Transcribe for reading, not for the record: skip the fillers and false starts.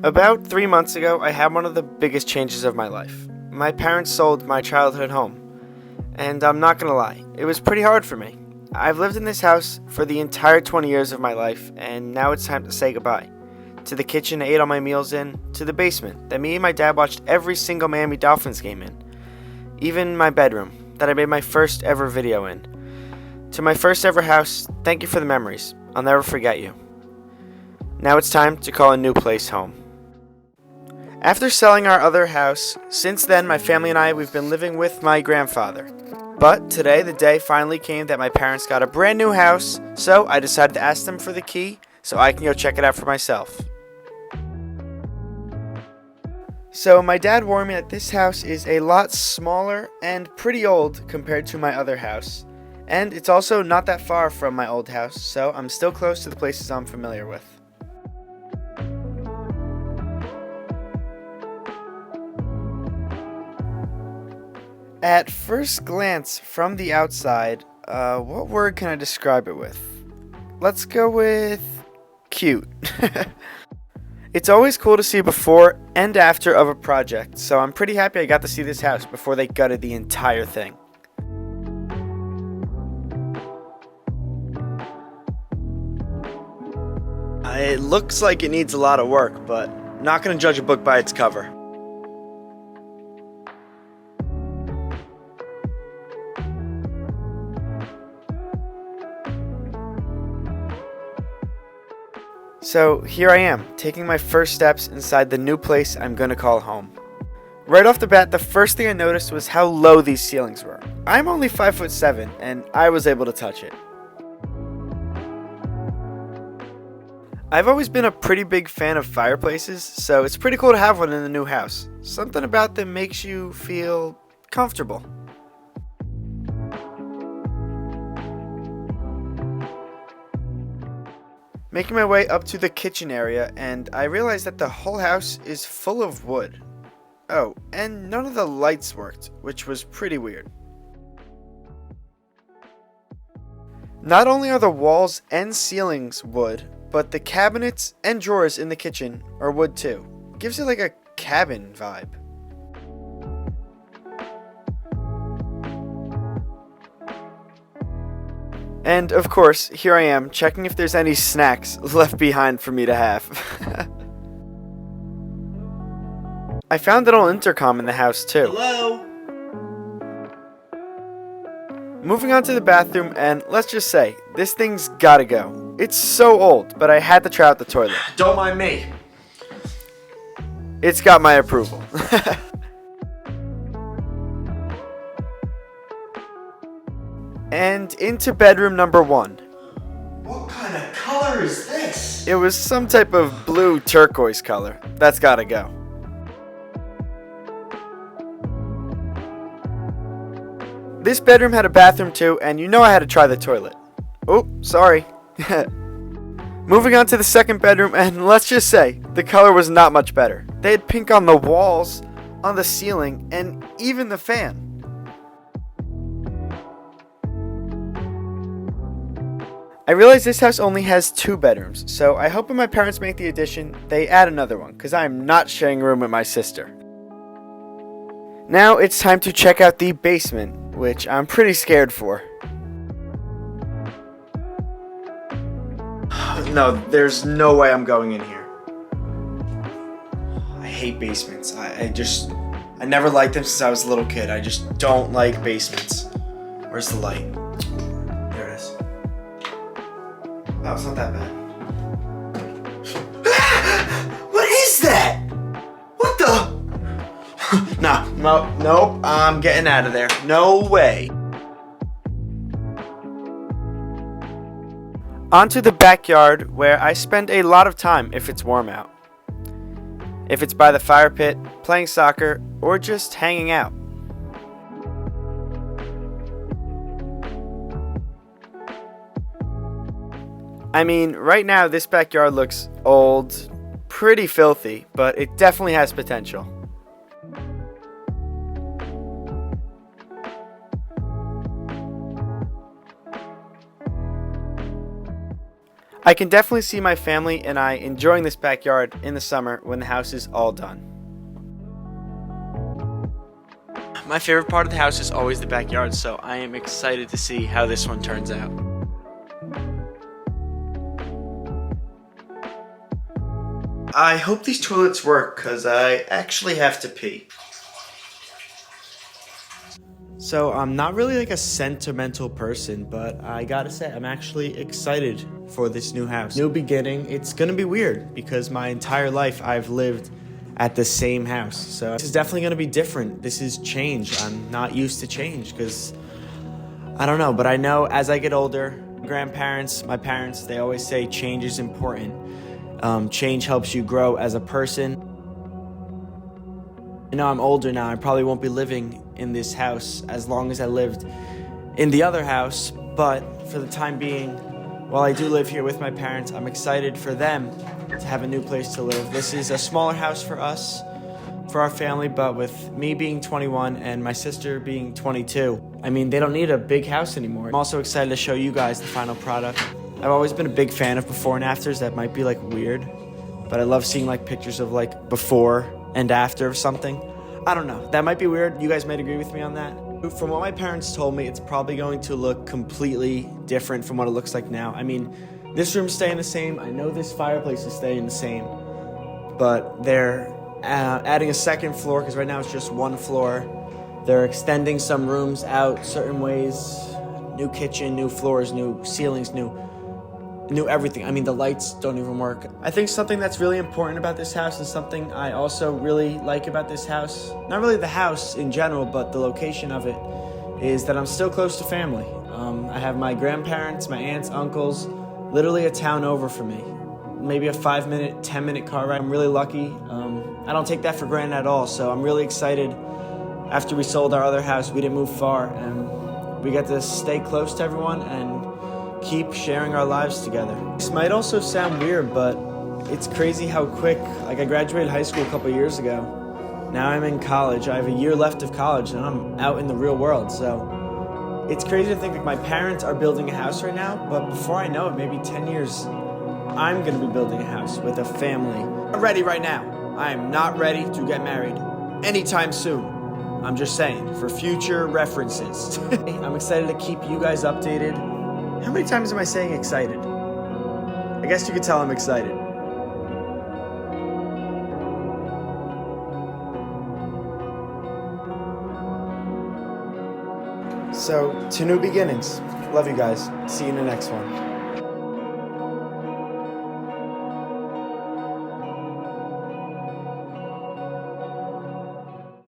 About 3 months ago, I had one of the biggest changes of my life. My parents sold my childhood home, and I'm not gonna lie, it was pretty hard for me. I've lived in this house for the entire 20 years of my life, and now it's time to say goodbye. To the kitchen I ate all my meals in, to the basement that me and my dad watched every single Miami Dolphins game in, even my bedroom that I made my first ever video in. To my first ever house, thank you for the memories. I'll never forget you. Now it's time to call a new place home. After selling our other house, since then my family and we've been living with my grandfather. But today the day finally came that my parents got a brand new house, so I decided to ask them for the key so I can go check it out for myself. So my dad warned me that this house is a lot smaller and pretty old compared to my other house. And it's also not that far from my old house, so I'm still close to the places I'm familiar with. At first glance from the outside, what word can I describe it with? Let's go with cute. It's always cool to see before and after of a project, so I'm pretty happy I got to see this house before they gutted the entire thing. It looks like it needs a lot of work, but not gonna judge a book by its cover. So here I am, taking my first steps inside the new place I'm gonna call home. Right off the bat, the first thing I noticed was how low these ceilings were. I'm only 5'7", and I was able to touch it. I've always been a pretty big fan of fireplaces, so it's pretty cool to have one in the new house. Something about them makes you feel comfortable. Making my way up to the kitchen area, and I realized that the whole house is full of wood. Oh, and none of the lights worked, which was pretty weird. Not only are the walls and ceilings wood, but the cabinets and drawers in the kitchen are wood too. Gives it like a cabin vibe. And of course, here I am, checking if there's any snacks left behind for me to have. I found an old intercom in the house too. Hello? Moving on to the bathroom, and let's just say, this thing's gotta go. It's so old, but I had to try out the toilet. Don't mind me. It's got my approval. And into bedroom number 1. What kind of color is this? It was some type of blue turquoise color. That's gotta go. This bedroom had a bathroom too, and you know I had to try the toilet. Oh, sorry. Moving on to the second bedroom, and let's just say, the color was not much better. They had pink on the walls, on the ceiling, and even the fan. I realize this house only has 2 bedrooms, so I hope when my parents make the addition, they add another one, because I am not sharing a room with my sister. Now it's time to check out the basement, which I'm pretty scared for. No, there's no way I'm going in here. I hate basements. I never liked them since I was a little kid. I just don't like basements. Where's the light? There it is. Oh, it's not that bad. What is that? What the? Nope, I'm getting out of there. No way. Onto the backyard, where I spend a lot of time if it's warm out. If it's by the fire pit, playing soccer, or just hanging out. I mean, right now this backyard looks old, pretty filthy, but it definitely has potential. I can definitely see my family and I enjoying this backyard in the summer when the house is all done. My favorite part of the house is always the backyard, so I am excited to see how this one turns out. I hope these toilets work because I actually have to pee. So I'm not really like a sentimental person, but I gotta say I'm actually excited for this new house. New beginning. It's gonna be weird because my entire life I've lived at the same house. So this is definitely gonna be different. This is change. I'm not used to change because I don't know, but I know as I get older, grandparents, my parents, they always say change is important. Change helps you grow as a person. You know, I'm older now. I probably won't be living in this house as long as I lived in the other house. But for the time being, while I do live here with my parents, I'm excited for them to have a new place to live. This is a smaller house for us, for our family, but with me being 21 and my sister being 22, I mean, they don't need a big house anymore. I'm also excited to show you guys the final product. I've always been a big fan of before and afters. That might be like weird, but I love seeing like pictures of like before and after of something. I don't know, that might be weird. You guys might agree with me on that. From what my parents told me, it's probably going to look completely different from what it looks like now. I mean, this room's staying the same. I know this fireplace is staying the same, but they're adding a second floor because right now it's just one floor. They're extending some rooms out certain ways. New kitchen, new floors, new ceilings, new everything. I mean, the lights don't even work. I think something that's really important about this house and something I also really like about this house, not really the house in general, but the location of it, is that I'm still close to family. I have my grandparents, my aunts, uncles, literally a town over from me. Maybe a 5-minute, 10-minute car ride. I'm really lucky. I don't take that for granted at all, so I'm really excited. After we sold our other house, we didn't move far, and we got to stay close to everyone and keep sharing our lives together. This might also sound weird, but it's crazy how quick, like I graduated high school a couple years ago. Now I'm in college. I have a year left of college and I'm out in the real world. So it's crazy to think like my parents are building a house right now, but before I know it, maybe 10 years, I'm gonna be building a house with a family. I'm not ready right now. I am not ready to get married anytime soon. I'm just saying, for future references. I'm excited to keep you guys updated. How many times am I saying excited? I guess you could tell I'm excited. So, to new beginnings. Love you guys. See you in the next one.